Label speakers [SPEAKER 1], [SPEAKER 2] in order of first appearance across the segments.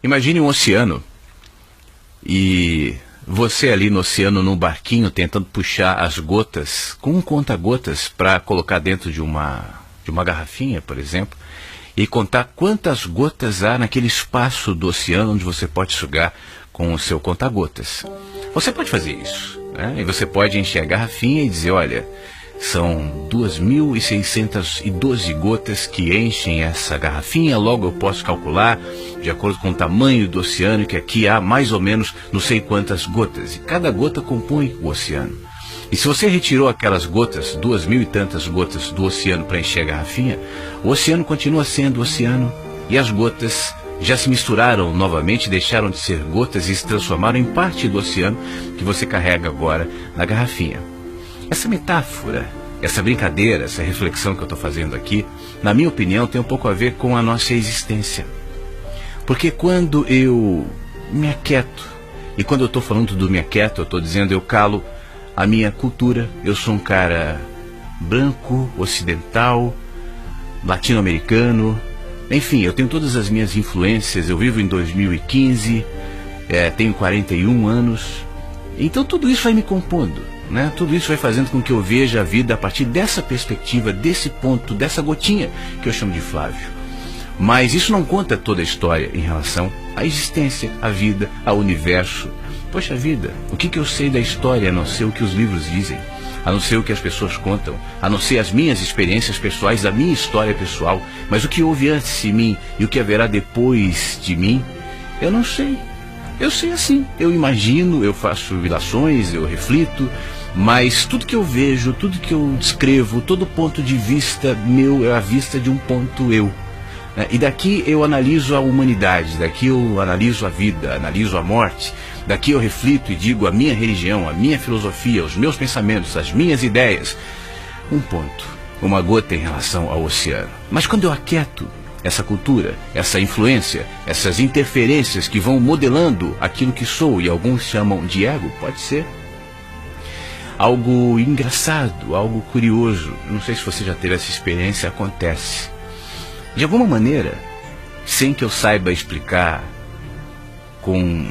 [SPEAKER 1] Imagine um oceano e você ali no oceano num barquinho tentando puxar as gotas com um conta-gotas para colocar dentro de uma garrafinha, por exemplo, e contar quantas gotas há naquele espaço do oceano onde você pode sugar com o seu conta-gotas. Você pode fazer isso, né? E você pode encher a garrafinha e dizer, olha, são 2.612 gotas que enchem essa garrafinha, logo eu posso calcular, de acordo com o tamanho do oceano, que aqui há mais ou menos não sei quantas gotas, e cada gota compõe o oceano. E se você retirou aquelas gotas, 2.000 e tantas gotas do oceano para encher a garrafinha, o oceano continua sendo oceano, e as gotas já se misturaram novamente, deixaram de ser gotas e se transformaram em parte do oceano que você carrega agora na garrafinha. Essa metáfora, essa brincadeira, essa reflexão que eu estou fazendo aqui, na minha opinião, tem um pouco a ver com a nossa existência. Porque quando eu me aquieto, e quando eu estou falando do me aquieto, eu estou dizendo eu calo a minha cultura, eu sou um cara branco, ocidental, latino-americano, enfim, eu tenho todas as minhas influências, eu vivo em 2015, tenho 41 anos, então tudo isso vai me compondo. Né? Tudo isso vai fazendo com que eu veja a vida a partir dessa perspectiva, desse ponto, dessa gotinha que eu chamo de Flávio. Mas isso não conta toda a história em relação à existência, à vida, ao universo. Poxa vida, o que eu sei da história a não ser o que os livros dizem, a não ser o que as pessoas contam, a não ser as minhas experiências pessoais, a minha história pessoal, mas o que houve antes de mim e o que haverá depois de mim, eu não sei. Eu sei assim, eu imagino, eu faço ilações, eu reflito, mas tudo que eu vejo, tudo que eu descrevo, todo ponto de vista meu é a vista de um ponto eu. E daqui eu analiso a humanidade, daqui eu analiso a vida, analiso a morte, daqui eu reflito e digo a minha religião, a minha filosofia, os meus pensamentos, as minhas ideias. Um ponto, uma gota em relação ao oceano. Mas quando eu aquieto essa cultura, essa influência, essas interferências que vão modelando aquilo que sou, e alguns chamam de ego, pode ser algo engraçado, algo curioso. Não sei se você já teve essa experiência, acontece. De alguma maneira, sem que eu saiba explicar com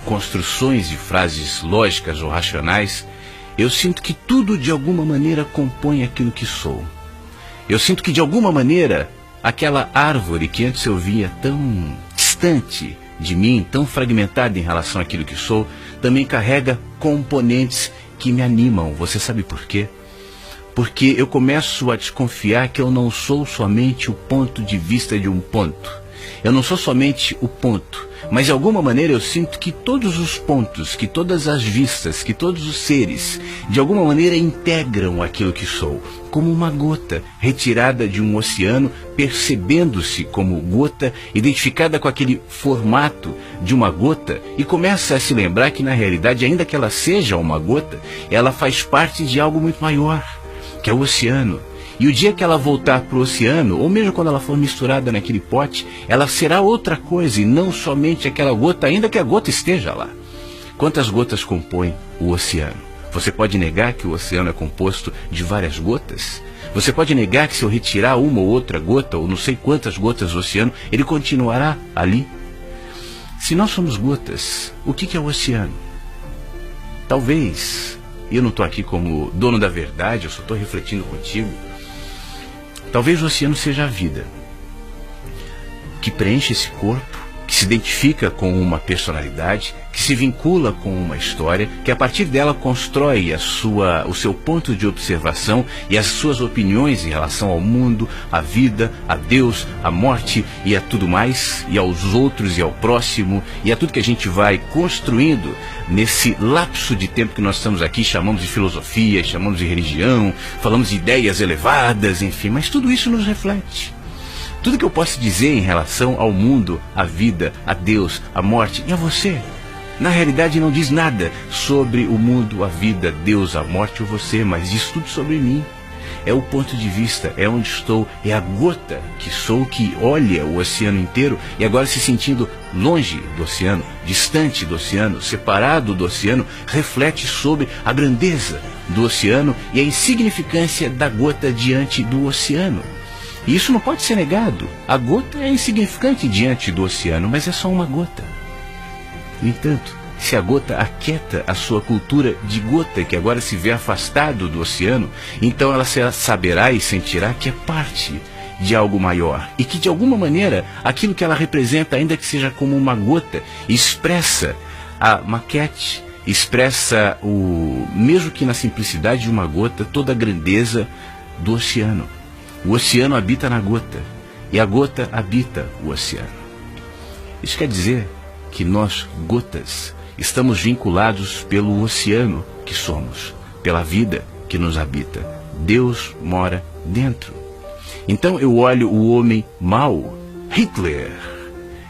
[SPEAKER 1] construções de frases lógicas ou racionais, eu sinto que tudo de alguma maneira compõe aquilo que sou. Eu sinto que de alguma maneira aquela árvore que antes eu via tão distante de mim, tão fragmentada em relação àquilo que sou, também carrega componentes que me animam. Você sabe por quê? Porque eu começo a desconfiar que eu não sou somente o ponto de vista de um ponto. Eu não sou somente o ponto, mas de alguma maneira eu sinto que todos os pontos, que todas as vistas, que todos os seres, de alguma maneira integram aquilo que sou, como uma gota retirada de um oceano, percebendo-se como gota, identificada com aquele formato de uma gota, e começa a se lembrar que na realidade, ainda que ela seja uma gota, ela faz parte de algo muito maior, que é o oceano. E o dia que ela voltar para o oceano, ou mesmo quando ela for misturada naquele pote, ela será outra coisa e não somente aquela gota, ainda que a gota esteja lá. Quantas gotas compõem o oceano? Você pode negar que o oceano é composto de várias gotas? Você pode negar que se eu retirar uma ou outra gota, ou não sei quantas gotas do oceano, ele continuará ali? Se nós somos gotas, o que é o oceano? Talvez, eu não estou aqui como dono da verdade, eu só estou refletindo contigo. Talvez o oceano seja a vida, que preenche esse corpo, que se identifica com uma personalidade, que se vincula com uma história, que a partir dela constrói o seu ponto de observação e as suas opiniões em relação ao mundo, à vida, a Deus, à morte e a tudo mais, e aos outros e ao próximo, e a tudo que a gente vai construindo nesse lapso de tempo que nós estamos aqui, chamamos de filosofia, chamamos de religião, falamos de ideias elevadas, enfim, mas tudo isso nos reflete. Tudo que eu posso dizer em relação ao mundo, à vida, a Deus, à morte e a você, na realidade não diz nada sobre o mundo, a vida, Deus, a morte ou você, mas diz tudo sobre mim. é o ponto de vista, é onde estou, é a gota que sou, que olha o oceano inteiro e agora se sentindo longe do oceano, distante do oceano, separado do oceano, reflete sobre a grandeza do oceano e a insignificância da gota diante do oceano. E isso não pode ser negado. A gota é insignificante diante do oceano, mas é só uma gota. No entanto, se a gota aquieta a sua cultura de gota, que agora se vê afastado do oceano, então ela saberá e sentirá que é parte de algo maior. E que de alguma maneira, aquilo que ela representa, ainda que seja como uma gota, expressa a maquete, expressa mesmo que na simplicidade de uma gota, toda a grandeza do oceano. O oceano habita na gota e a gota habita o oceano. Isso quer dizer que nós, gotas, estamos vinculados pelo oceano que somos, pela vida que nos habita. Deus mora dentro. Então eu olho o homem mau, Hitler,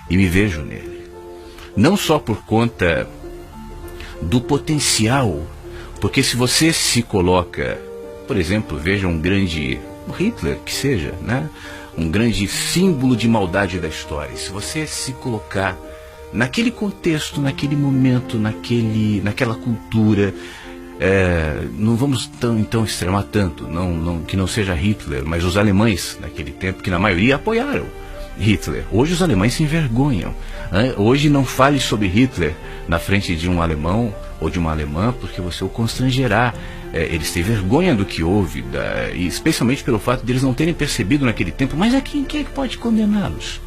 [SPEAKER 1] e me vejo nele. Não só por conta do potencial, porque se você se coloca, por exemplo, veja um grande Hitler, que seja, né? Um grande símbolo de maldade da história. Se você se colocar naquele contexto, naquele momento, naquela cultura, não vamos então extremar tanto, que não seja Hitler, mas os alemães naquele tempo, que na maioria apoiaram Hitler. Hoje os alemães se envergonham. Hoje não fale sobre Hitler na frente de um alemão ou de uma alemã, porque você o constrangerá. Eles têm vergonha do que houve, e especialmente pelo fato de eles não terem percebido naquele tempo. Mas quem é que pode condená-los?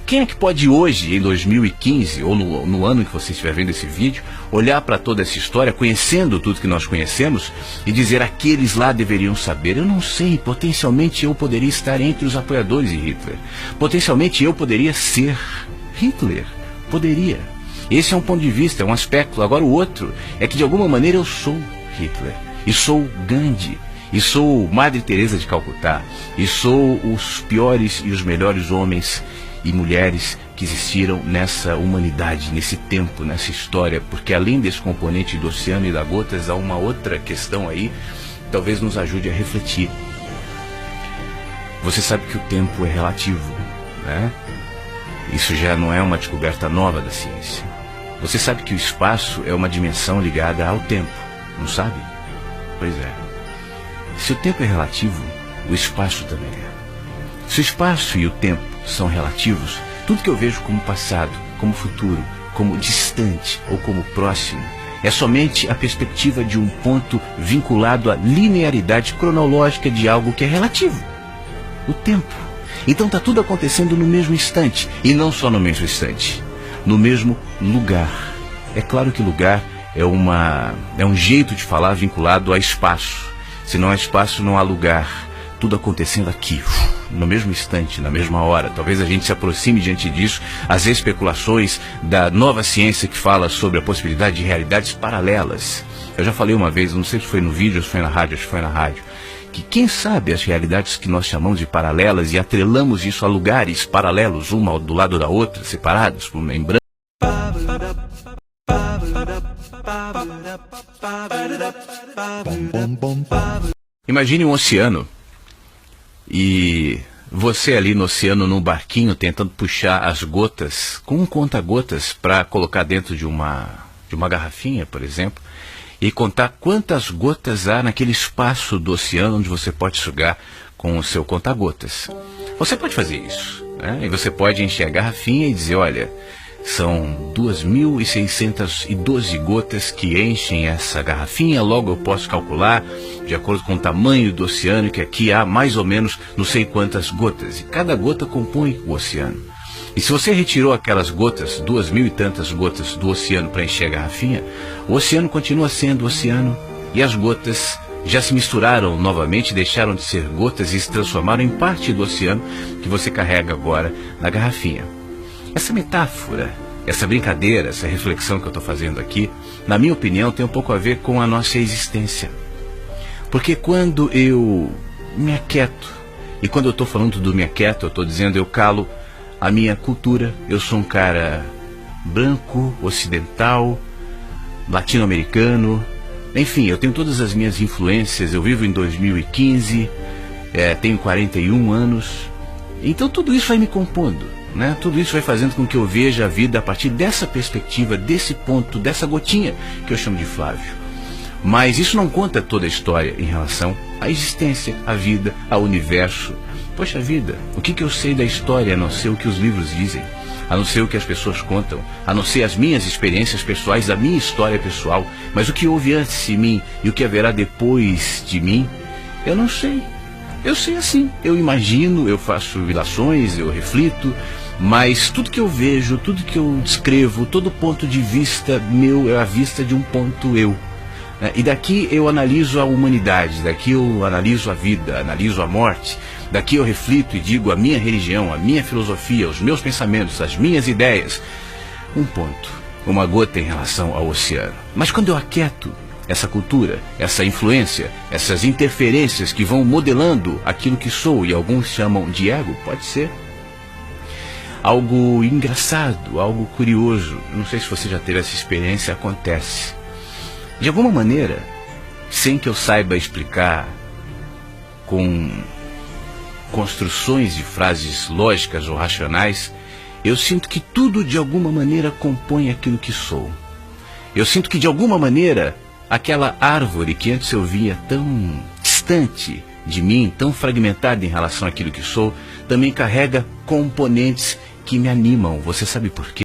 [SPEAKER 1] Quem é que pode hoje, em 2015, ou no ano que você estiver vendo esse vídeo, olhar para toda essa história, conhecendo tudo que nós conhecemos, e dizer aqueles lá deveriam saber? Eu não sei, potencialmente eu poderia estar entre os apoiadores de Hitler. Potencialmente eu poderia ser Hitler. Poderia. Esse é um ponto de vista, é um aspecto. Agora o outro é que de alguma maneira eu sou Hitler. E sou Gandhi. E sou Madre Teresa de Calcutá. E sou os piores e os melhores homens e mulheres que existiram nessa humanidade, nesse tempo, nessa história, porque além desse componente do oceano e da gotas, há uma outra questão aí, talvez nos ajude a refletir. Você sabe que o tempo é relativo, né? Isso já não é uma descoberta nova da ciência. Você sabe que o espaço é uma dimensão ligada ao tempo, não sabe? Pois é. Se o tempo é relativo, o espaço também é. Se o espaço e o tempo são relativos, tudo que eu vejo como passado, como futuro, como distante ou como próximo, é somente a perspectiva de um ponto vinculado à linearidade cronológica de algo que é relativo, o tempo. Então está tudo acontecendo no mesmo instante, e não só no mesmo instante, no mesmo lugar. É claro que lugar é um jeito de falar vinculado a espaço. Se não há espaço, não há lugar. Tudo acontecendo aqui, no mesmo instante, na mesma hora. Talvez a gente se aproxime diante disso, as especulações da nova ciência que fala sobre a possibilidade de realidades paralelas. Eu já falei uma vez, não sei se foi no vídeo ou se foi na rádio, acho que foi na rádio, que quem sabe as realidades que nós chamamos de paralelas e atrelamos isso a lugares paralelos, uma do lado da outra, separados por membranças. Imagine um oceano e você ali no oceano num barquinho tentando puxar as gotas com um conta-gotas para colocar dentro de uma garrafinha, por exemplo, e contar quantas gotas há naquele espaço do oceano onde você pode sugar com o seu conta-gotas. Você pode fazer isso, né? E você pode encher a garrafinha e dizer, olha, são 2.612 gotas que enchem essa garrafinha, logo eu posso calcular, de acordo com o tamanho do oceano, que aqui há mais ou menos não sei quantas gotas, e cada gota compõe o oceano. E se você retirou aquelas gotas, 2.000 e tantas gotas do oceano para encher a garrafinha, o oceano continua sendo oceano, e as gotas já se misturaram novamente, deixaram de ser gotas e se transformaram em parte do oceano que você carrega agora na garrafinha. Essa metáfora, essa brincadeira, essa reflexão que eu estou fazendo aqui, na minha opinião, tem um pouco a ver com a nossa existência. Porque quando eu me aquieto, e quando eu estou falando do me aquieto, eu estou dizendo eu calo a minha cultura, eu sou um cara branco, ocidental, latino-americano, Enfim, eu tenho todas as minhas influências, eu vivo em 2015, tenho 41 anos, então tudo isso vai me compondo, né? Tudo isso vai fazendo com que eu veja a vida a partir dessa perspectiva, desse ponto, dessa gotinha que eu chamo de Flávio. Mas isso não conta toda a história em relação à existência, à vida, ao universo. Poxa vida, o que eu sei da história a não ser o que os livros dizem? A não ser o que as pessoas contam, a não ser as minhas experiências pessoais, a minha história pessoal, mas o que houve antes de mim e o que haverá depois de mim, eu não sei. Eu sei assim, eu imagino, eu faço ilações, eu reflito, mas tudo que eu vejo, tudo que eu descrevo, todo ponto de vista meu é a vista de um ponto eu. E daqui eu analiso a humanidade, daqui eu analiso a vida, analiso a morte, daqui eu reflito e digo a minha religião, a minha filosofia, os meus pensamentos, as minhas ideias. Um ponto, uma gota em relação ao oceano. Mas quando eu aquieto essa cultura, essa influência, essas interferências que vão modelando aquilo que sou, e alguns chamam de ego, pode ser algo engraçado, algo curioso, não sei se você já teve essa experiência, acontece. De alguma maneira, sem que eu saiba explicar, com construções de frases lógicas ou racionais, eu sinto que tudo de alguma maneira compõe aquilo que sou. Eu sinto que de alguma maneira, aquela árvore que antes eu via tão distante de mim, tão fragmentada em relação àquilo que sou, também carrega componentes que me animam. Você sabe por quê?